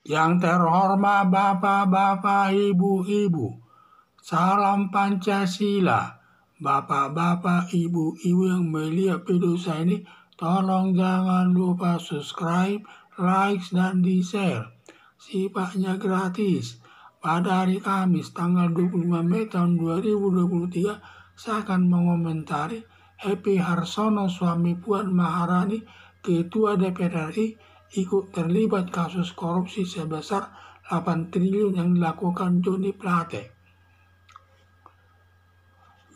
Yang terhormat Bapak-bapak, Ibu-ibu, salam Pancasila. Bapak-bapak, Ibu-ibu yang melihat video saya ini, tolong jangan lupa subscribe, like, dan di-share. Sifatnya gratis. Pada hari Kamis tanggal 25 Mei tahun 2023, saya akan mengomentari Happy Harsono, suami Puan Maharani, Ketua DPR RI, ikut terlibat kasus korupsi sebesar 8 triliun yang dilakukan Joni Plate.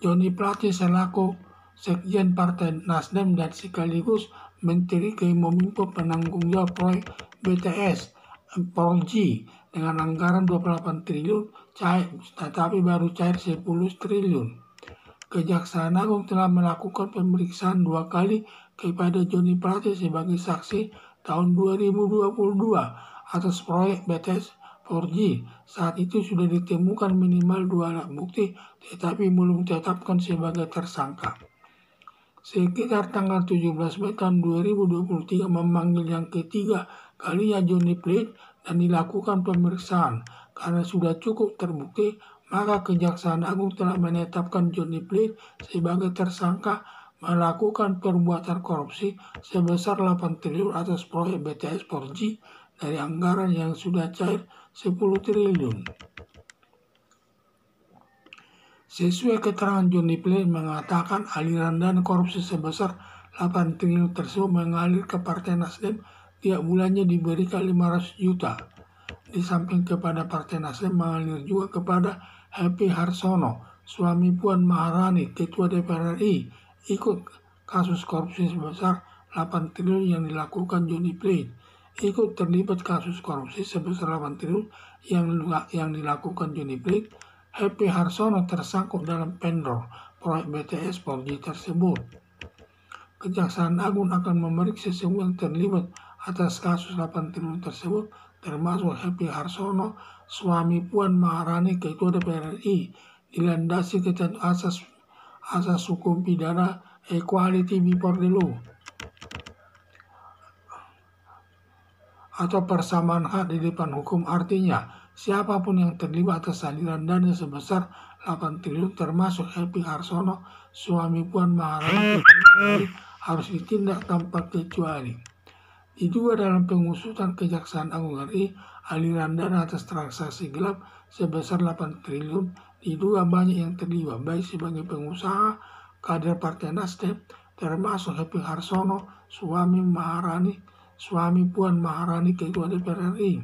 Joni Plate selaku Sekjen Partai Nasdem dan sekaligus Menteri Kominfo penanggung jawab proyek BTS 4G dengan anggaran 28 triliun cair, tetapi baru cair 10 triliun. Kejaksaan Agung telah melakukan pemeriksaan 2 kali kepada Joni Plate sebagai saksi tahun 2022 atas proyek BTS 4G. Saat itu sudah ditemukan minimal 2 alat bukti, tetapi belum ditetapkan sebagai tersangka. Sekitar tanggal 17 Mei tahun 2023 memanggil yang ketiga kalinya Joni Plate dan dilakukan pemeriksaan. Karena sudah cukup terbukti, maka Kejaksaan Agung telah menetapkan Joni Plate sebagai tersangka melakukan perbuatan korupsi sebesar 8 triliun atas proyek BTS 4G dari anggaran yang sudah cair 10 triliun. Sesuai keterangan Joni Plate mengatakan aliran dana korupsi sebesar 8 triliun tersebut mengalir ke Partai Nasdem, tiap bulannya diberikan 500 juta. Di samping kepada Partai Nasdem mengalir juga kepada Happy Harsono, suami Puan Maharani, Ketua DPR RI, ikut kasus korupsi sebesar 8 triliun yang dilakukan Joni Plate. Ikut terlibat kasus korupsi sebesar 8 triliun yang dilakukan Joni Plate. Happy Harsono tersangkut dalam vendor proyek BTS 4G tersebut. Kejaksaan Agung akan memeriksa semua yang terlibat atas kasus 8 triliun tersebut, termasuk Happy Harsono, suami Puan Maharani, Ketua DPR RI, dilandasi ketentuan asas hukum pidana equality before the law atau persamaan hak di depan hukum. Artinya, siapapun yang terlibat atas aliran dana sebesar 8 triliun termasuk Happy Harsono, suami Puan Maharani, harus ditindak tanpa kecuali. Diduga dalam pengusutan Kejaksaan Agung RI, aliran dana atas transaksi gelap sebesar 8 triliun diduga banyak yang terlibat, baik sebagai pengusaha, kader Partai Nasdem, termasuk Happy Harsono, suami Puan Maharani, Ketua DPR RI.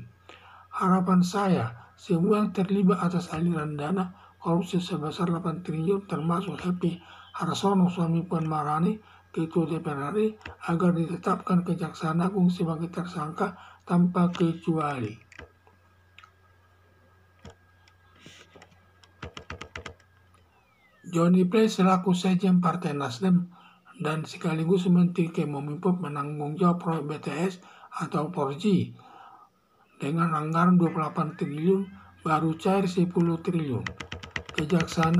Harapan saya, semua yang terlibat atas aliran dana korupsi sebesar 8 triliun termasuk Happy Harsono, suami Puan Maharani, Ketua DPR RI, agar ditetapkan Kejaksaan Agung sebagai tersangka tanpa kecuali. Joni Plate selaku Sekjen Partai Nasdem dan sekaligus Menteri Kominfo menanggung jawab proyek BTS atau 4G dengan anggaran 28 triliun baru cair 10 triliun. Kejaksaan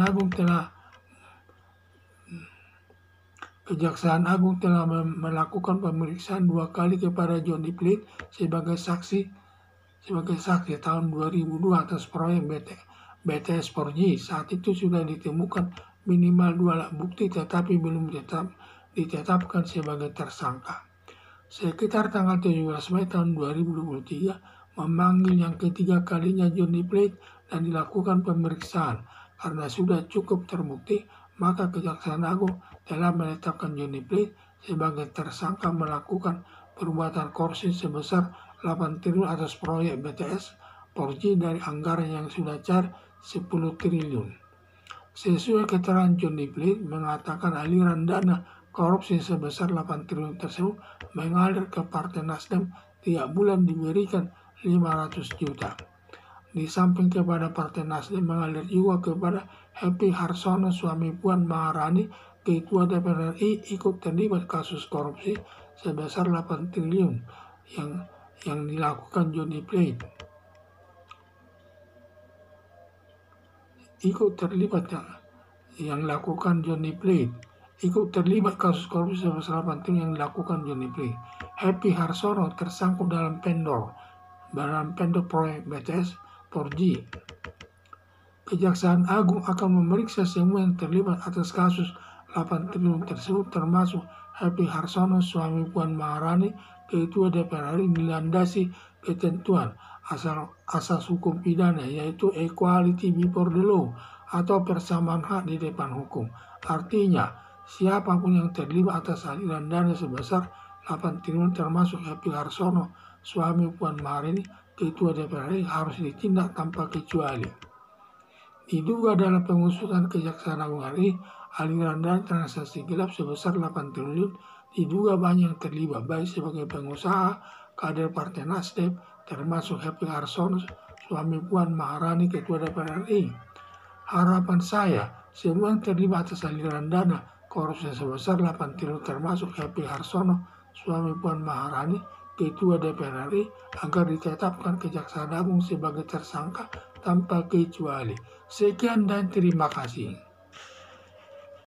Agung telah melakukan pemeriksaan 2 kali kepada Joni Plate sebagai saksi tahun 2002 atas proyek BTS 4G. Saat itu sudah ditemukan minimal 2 alat bukti, tetapi belum ditetapkan sebagai tersangka. Sekitar tanggal 17 Mei tahun 2023 memanggil yang ketiga kalinya Joni Plate dan dilakukan pemeriksaan. Karena sudah cukup terbukti, maka Kejaksaan Agung telah menetapkan Joni Plate sebagai tersangka melakukan perbuatan korupsi sebesar 8 triliun atas proyek BTS 4G dari anggaran yang sudah cair 10 triliun. Sesuai keterangan Joni Plate mengatakan aliran dana korupsi sebesar 8 triliun tersebut mengalir ke Partai Nasdem, tiap bulan diberikan 500 juta. Di samping kepada Partai Nasdem mengalir juga kepada Happy Harsono, suami Puan Maharani, Ketua DPR RI, ikut terlibat kasus korupsi sebesar 8 triliun yang dilakukan Joni Plate. Ikut terlibat kasus korupsi sebesar 8 triliun yang dilakukan Joni Plate. Happy Harsono tersangkut dalam vendor dalam pendek proyek BTS 4G. Kejaksaan Agung akan memeriksa semua yang terlibat atas kasus 8 triliun tersebut, termasuk Happy Harsono, suami Puan Maharani, Ketua DPR RI, dilandasi ketentuan asas hukum pidana, yaitu equality before the law atau persamaan hak di depan hukum. Artinya, siapapun yang terlibat atas aliran dana sebesar 8 triliun termasuk Happy Harsono, suami Puan Maharani, Ketua DPR RI, harus ditindak tanpa kecuali. Diduga dalam pengusutan Kejaksaan Agung RI, aliran dana transaksi gelap sebesar 8 triliun diduga banyak yang terlibat, baik sebagai pengusaha, kader Partai Nasdem, termasuk Happy Harsono, suami Puan Maharani, Ketua DPR RI. Harapan saya, semua yang terlibat atas aliran dana korupsi sebesar 8 triliun termasuk Happy Harsono, suami Puan Maharani, Ketua DPR RI, agar ditetapkan Kejaksaan Agung sebagai tersangka tanpa kecuali. Sekian dan terima kasih.